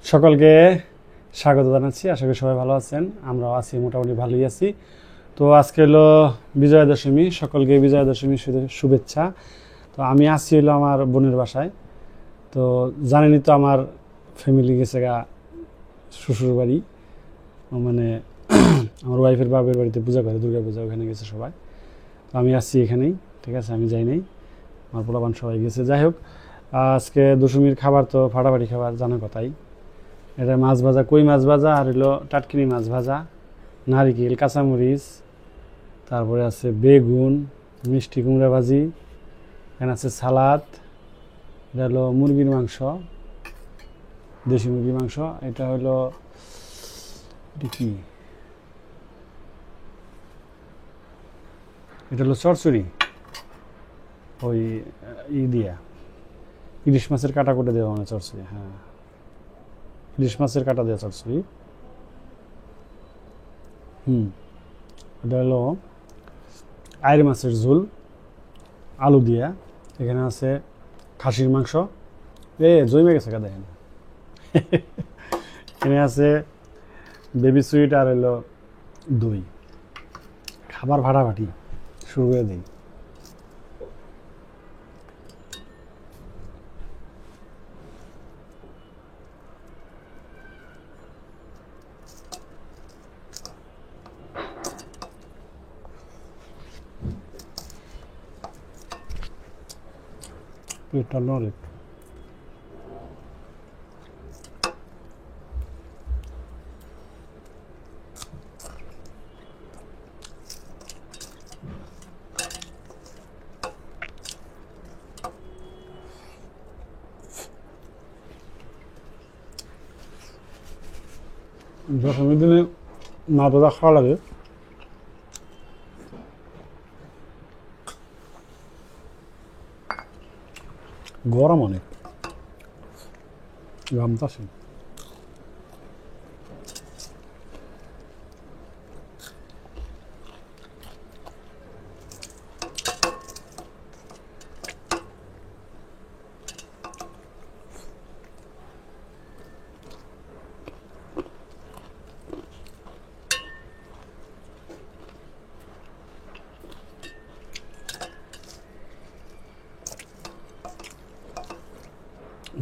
সকলকে স্বাগত জানাচ্ছি। আশা করি সবাই ভালো আছেন, আমরাও আছি, মোটামুটি ভালোই আছি। তো আজকে হলো বিজয়া দশমী, সকলকে বিজয়া দশমীর শুভেচ্ছা। তো আমি আসছি হলো আমার বোনের বাসায়। তো জানেনই তো আমার ফ্যামিলি গেছে গা শ্বশুর বাড়ি, মানে আমার ওয়াইফের বাপের বাড়িতে পূজা করে, দুর্গা পূজা, ওখানে গেছে সবাই। তো আমি আসছি এখানেই, ঠিক আছে, আমি যাই নাই, আমার পোলাপান সবাই গেছে। যাই হোক, আজকে দশমীর খাবার তো ফাটাফাটি খাবার, জানার কথাই। এটা মাছ ভাজা, কই মাছ ভাজা, আর হলো টাটকিনি মাছ ভাজা, নারিকেল, কাঁচামরিচ, তারপরে আছে বেগুন, মিষ্টি কুমড়া ভাজি, এখানে আছে সালাদ। এটা হলো মুরগির মাংস, দেশি মুরগির মাংস। এটা হলো এটা কি, এটা হলো চরচড়ি, ওই দিয়া ইলিশ মাছের কাটা করে দেওয়া, মানে চরচড়ি, হ্যাঁ, ইলিশ মাছের কাটা দেওয়া চরচড়ি। এটা হলো আইড় মাছের ঝোল আলু দিয়া। এখানে আছে খাসির মাংস, জমে গেছে কা দেখেন। এখানে আছে বেবি সুইট, আর হলো দই। খাবার ফাটাফাটি, শুরু করে দিই। পেটটা নড়ে। দশমীর দিনে মা দাদা খাওয়া লাগে। গরম অনেক, ঘামতাছে।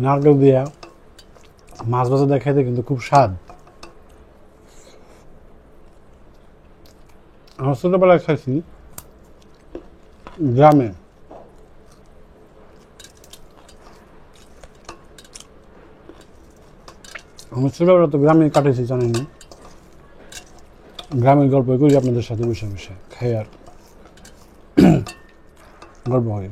নারকেল দিয়া মাছ ভাজা দেখাইতে কিন্তু খুব স্বাদ। আমার ছোটবেলায় খাইছি গ্রামে। আমার ছোটবেলা তো গ্রামে কাটেছি, জানেনি। গ্রামের গল্প করি আপনাদের সাথে বসে বসে, খাই আর গল্প হয়।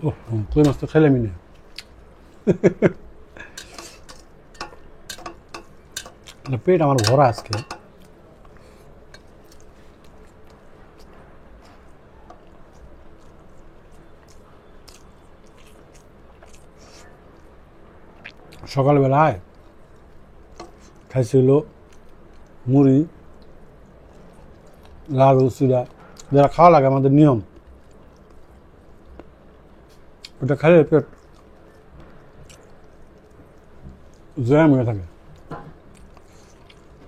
ও, কই মাছ তো খাইলামই না। পেট আমার ভরা আজকে। সকালবেলায় খাইছি হলো মুড়ি, লাড়ু, চিড়া, যারা খাওয়া লাগে আমাদের নিয়ম। ওটা খাইলে পেট জ্যাম হয়ে থাকে,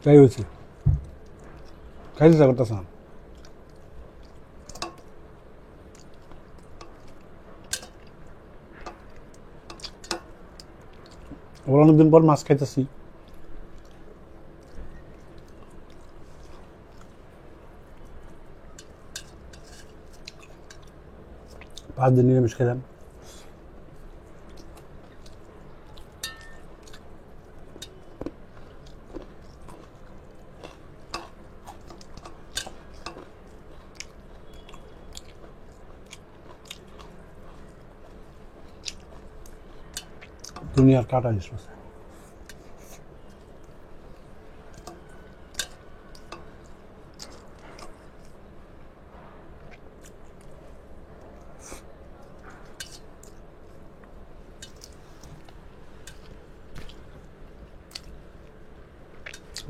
তাই হয়েছে, খাইতে ইচ্ছা করতেছে না। আবার অনেকদিন পর মাছ খাইতেছি। 5 দিন নিরামিষ খেলাম। দুনিয়ার কাটা স্পেস।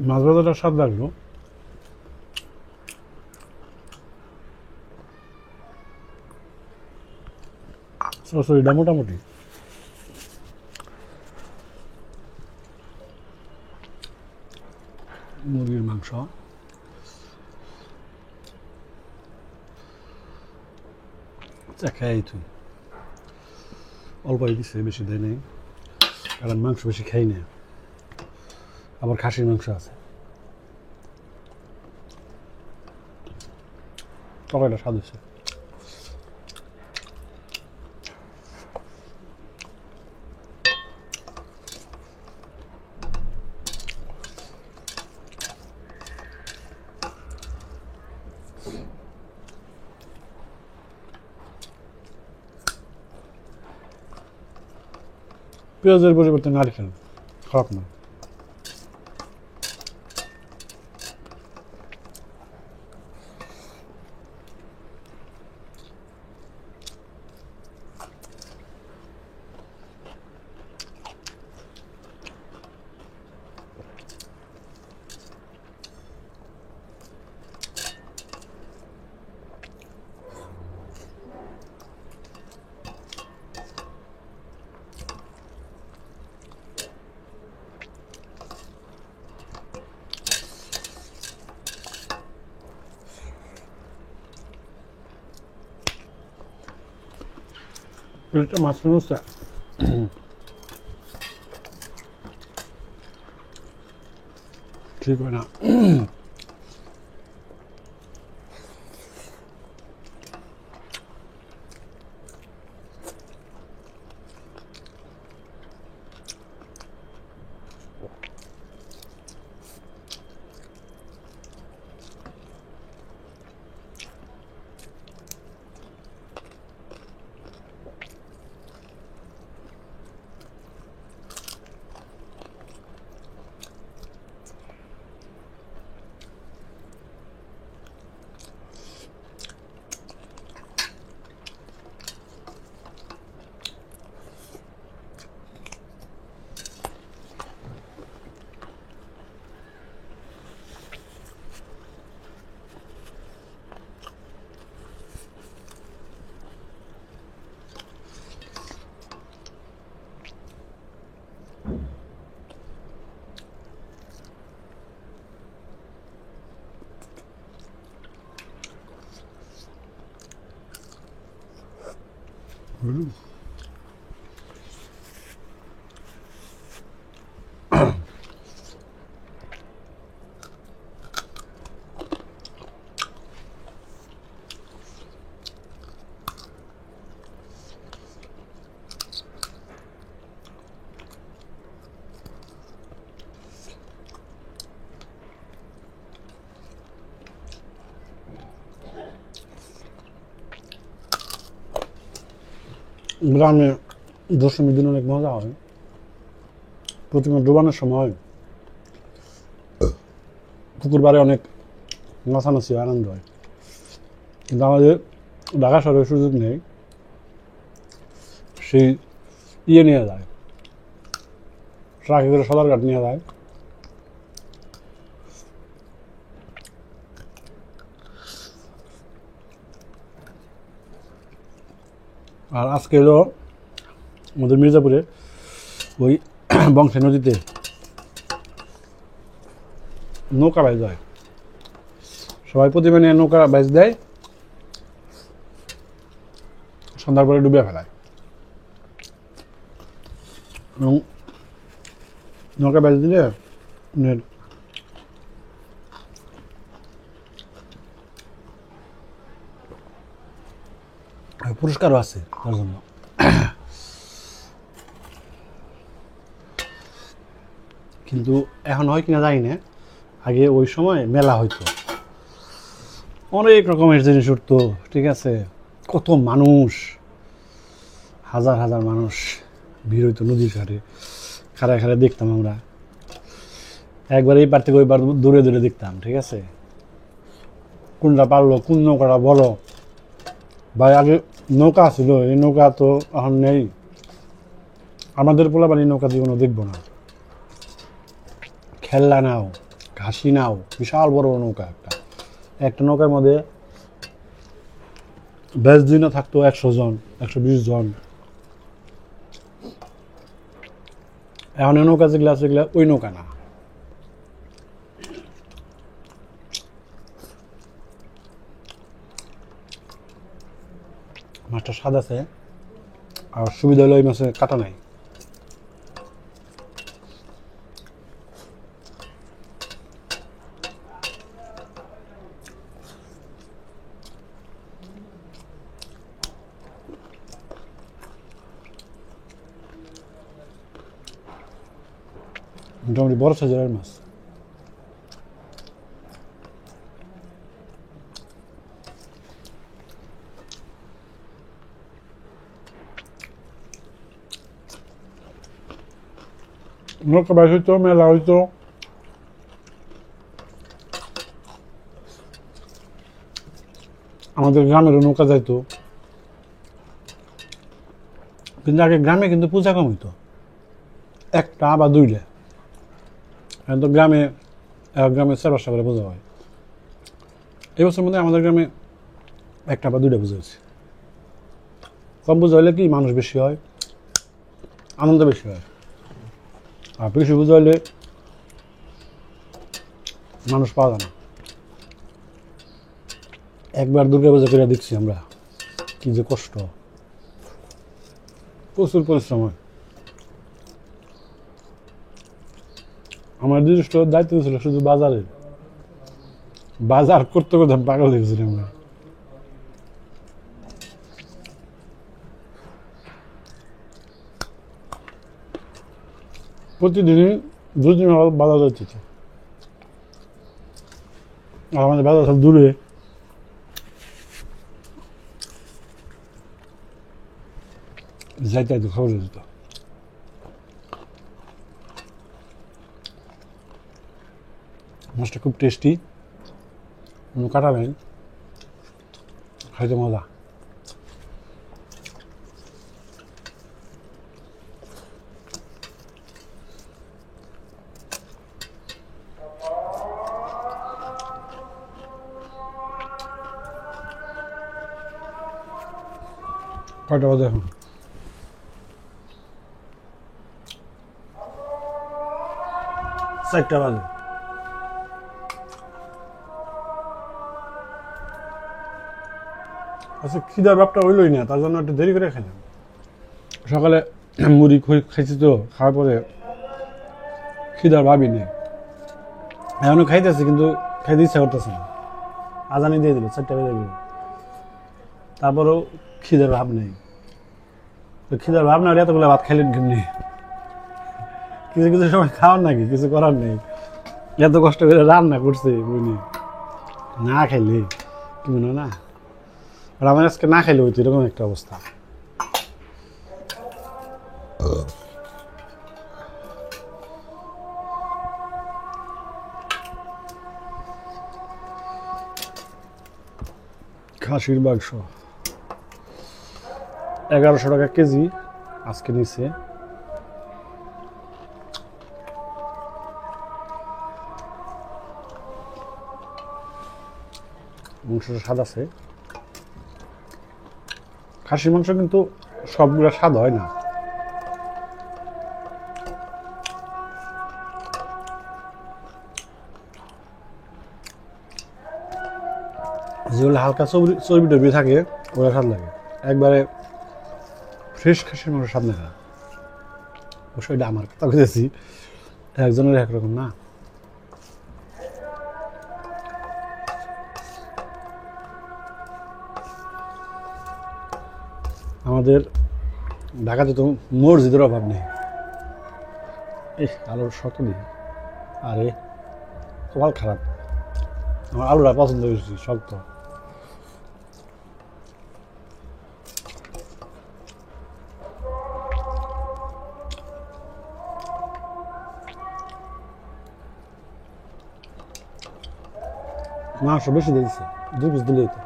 মাছ ভাজাটা স্বাদ লাগলো। সরিটা মোটামুটি। মুরগির মাংস খাই তুই অল্পই দিচ্ছে, বেশি দেয় নেই, কারণ মাংস বেশি খাই না। আবার খাসির মাংস আছে। তরকারিটা স্বাদ হচ্ছে। পেঁয়াজের পরিবর্তে নারকেল খারাপ না। এটা মাছ নষ্ট ঠিক হয় না। গ্রামে দশমীর দিন অনেক মজা হয়। প্রতিমা ডুবানোর সময় পুকুর পাড়ে অনেক নাচানাচি আনন্দ হয়, কিন্তু আমাদের ঢাকা শহরে সুযোগ নেই। সেই নিয়ে যায়, ট্রাকে করে সদরঘাট নিয়ে যায়। আর আজকে এলো আমাদের মির্জাপুরে ওই বংশী নদীতে নৌকা বাইজ হয়। সবাই প্রতিমা নিয়ে নৌকা বাইজ দেয়, সন্ধ্যার পরে ডুবে ফেলায়। এবং নৌকা বাইজ দিলে পুরস্কারও আছে তার জন্য। কিন্তু এখন হয় কিনা জানি না, আগে ওই সময় মেলা হইতো, অনেক রকমের জিনিস উঠতো, ঠিক আছে, কত মানুষ, হাজার হাজার মানুষ ভিড় হইতো নদীর ঘাটে, খাড়ায় খাড়ায় দেখতাম আমরা। একবার এই পার থেকে ওই পার দূরে দূরে দেখতাম, ঠিক আছে, কোনটা পারলো, কোন নৌকাটা বড়। ভাই আগে নৌকা ছিল, এই নৌকা তো এখন নেই। আমাদের পোলাপানি নৌকা জীবনও দেখবো না। খেলনা নাও, ঘাসি নাও, বিশাল বড় নৌকা একটা। একটা নৌকার মধ্যে বেশ দিনও থাকতো 100 জন, 120 জন। এখন নৌকা যেগুলো আছে সেগুলো ওই নৌকা না। মাছটা স্বাদ আছে, আর সুবিধা হলো এই মাছে কাটা নাই। মোটামুটি বড় সাইজের মাছ। নৌকা বাইশ হইতো, মেলা হইতো। আমাদের গ্রামেরও নৌকা যাইতো, কিন্তু আগে গ্রামে কিন্তু পূজা কম হইতো, একটা বা দুইটা। এখন তো গ্রামে গ্রামে 4-5টা করে পূজা হয়। এবছর মধ্যে আমাদের গ্রামে একটা বা দুইটা পূজা হয়েছে। কম পূজা হলে কি মানুষ বেশি হয়, আনন্দ বেশি হয়। আর বেশি পূজা হলে মানুষ পাওয়া যায় না। একবার দুর্গা পূজা করে দেখছি আমরা, কি যে কষ্ট, প্রচুর পরিশ্রম হয়। আমার নিজস্ব দায়িত্ব ছিল শুধু বাজারের, বাজার করতে করতে আমি পাগল হয়ে গেছিলাম আমরা। প্রতিদিনই 2-3 বাজার যাচ্ছে, আর আমাদের বাজার সব দূরে। যাইতে যাইতে খবর যেত। মাছটা খুব টেস্টি, কোনো কাটা নেই, খাইতে মজা। কয়টা বাজে এখন? 4টা বাজে। আচ্ছা, খিদার ব্যাপারটা হইলই না, তার জন্য একটু দেরি করে খেলাম। সকালে মুড়ি খাইছি তো, খাওয়ার পরে খিদার ভাবই নেই। এখনো খাইতেছি কিন্তু খাইতে ইচ্ছা করতেছে না। আজানি দিয়ে দিল, 4টা বেজে গেল, তারপরেও খিদার ভাব নেই। তো খিদার ভাব না হলে এতগুলো ভাত খাইলেন কেমনি? কিছু কিছু সময় খাওয়ার নাকি, কিছু করার নেই। এত কষ্ট করে রান্না করছে বুঝলি, না খাইলে কি মনে হয় না। আর আমার আজকে না খাইলে হইতো এরকম একটা অবস্থা। খাসির মাংস 1100 টাকা কেজি আজকে নিচ্ছে। মাংসটা স্বাদ আছে। খাসির মাংস কিন্তু সবগুলো স্বাদ হয় না। যেগুলো হালকা চর্বি টর্বি থাকে ওরা স্বাদ লাগে, একবারে ফ্রেশ খাসির মাংস স্বাদ লাগে না। অবশ্যই এটা আমার কথা বলেছি, একজনের একরকম না। আমাদের ঢাকাতে তো মসজিদের অভাব নেই। এই আলুর শক্ত দিই, আরে কপাল খারাপ, আমার আলুটা পছন্দ হয়েছি শক্ত। মাংস বেশি দিয়েছে, 2 পিস দিলেই তো।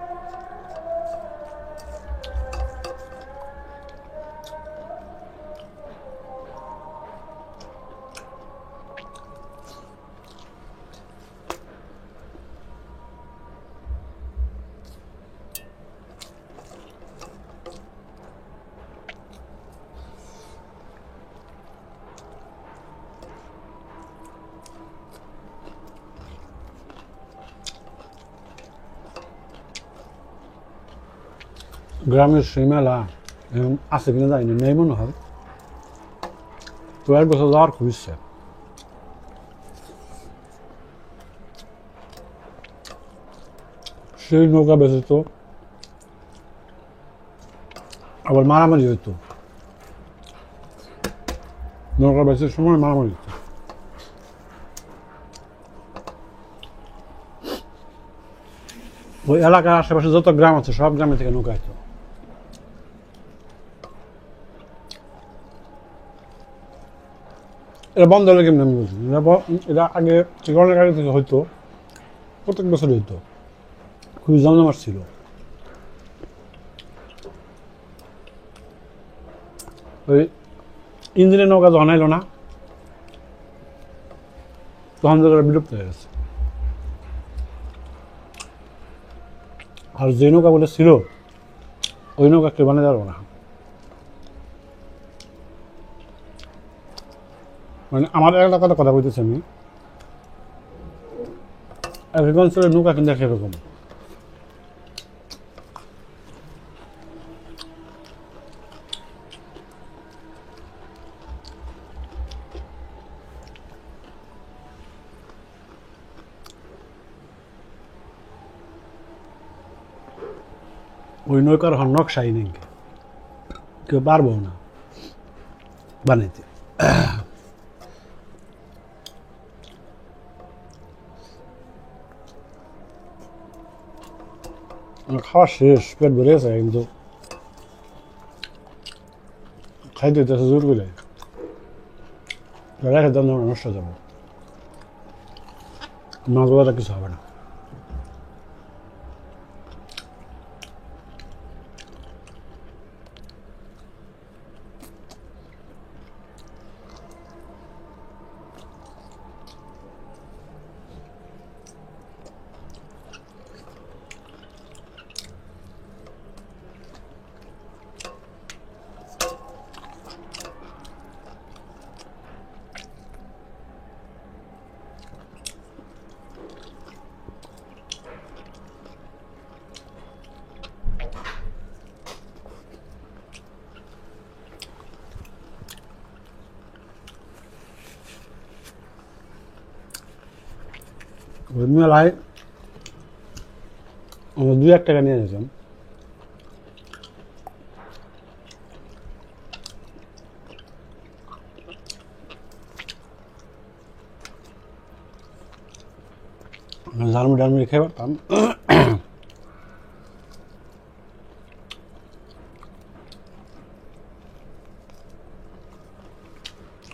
গ্রামের সেই মেলা আছে কিনা জানি না, নেই মনে হয়। তো এক বছর যাওয়ার খুব ইচ্ছে। সেই নৌকা বেঁচেতো, আবার মারামারি হইতো, নৌকা বেঁচের সময় মারামারি হইতো। ওই এলাকার আশেপাশে যত গ্রাম আছে সব গ্রামে থেকে নৌকা হইতো। এটা বন্ধ হলে কেমন আমি বুঝি, এটা আগে অনেক আগে থেকে হইতো, প্রত্যেক বছর হইতো, খুবই জমজমাট ছিল। ওই ইঞ্জিনের নৌকা যখন আইলো না তখন থেকে বিলুপ্ত হয়ে গেছে। আর যে নৌকা বলে ছিল ওই নৌকা কেউ বানিয়ে যাবো না, মানে আমার এলাকাতে কথা বলতেছি আমি, এক অঞ্চলের নৌকা কিন্তু এরকম। ওই নৌকার নকশাই নেই, কেউ পারবো না বানাইতে। খাওয়া শেষ, পেট ভরে গেছে, কিন্তু খাইতে হইতেছে জোর করে, রেখে দাম নষ্ট হয়ে যাবো, মাছ বাজার কিছু হবে না। ওই মেলায় আমরা 2-1 টাকা নিয়ে যেতাম, ঝালমুড়ি ডালমুড়ি খেয়ে পারতাম।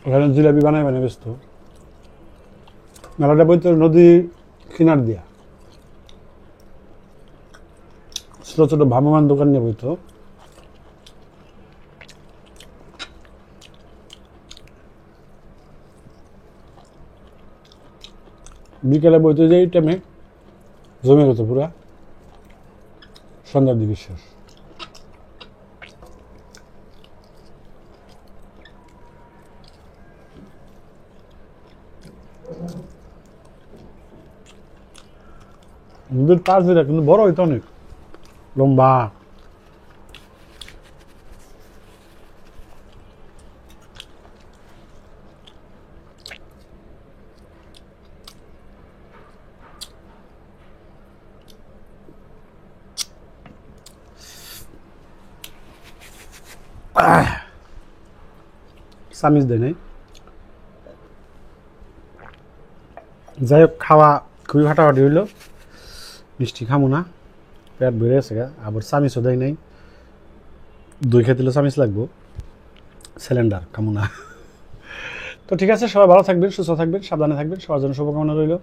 ওখানে জিলাপি বানায় ব্যস্ত। মেলাটা বইতো নদী কিনার দিয়া, ছোট ছোট ভ্রাম্যমান দোকান নিয়ে বইতো। বিকেলে বইতো যে এই টাইমে জমে গেত পুরা, সন্ধ্যার দিকে শেষ। নদীর পাশ দিয়ে কিন্তু বড় হইতো, অনেক লম্বা। চামিচ দেয় নাই। যাই হোক, খাওয়া খুবই ফাটাফাটি হইলো, মিষ্টি খামো না, পেট ভরে গেছে গা। আবার চামিচও দেয় নাই, দই খেতে চামিচ লাগবো, সিলিন্ডার খামো না। তো ঠিক আছে, সবাই ভালো থাকবেন, সুস্থ থাকবেন, সাবধানে থাকবেন, সবার জন্য শুভকামনা রইল।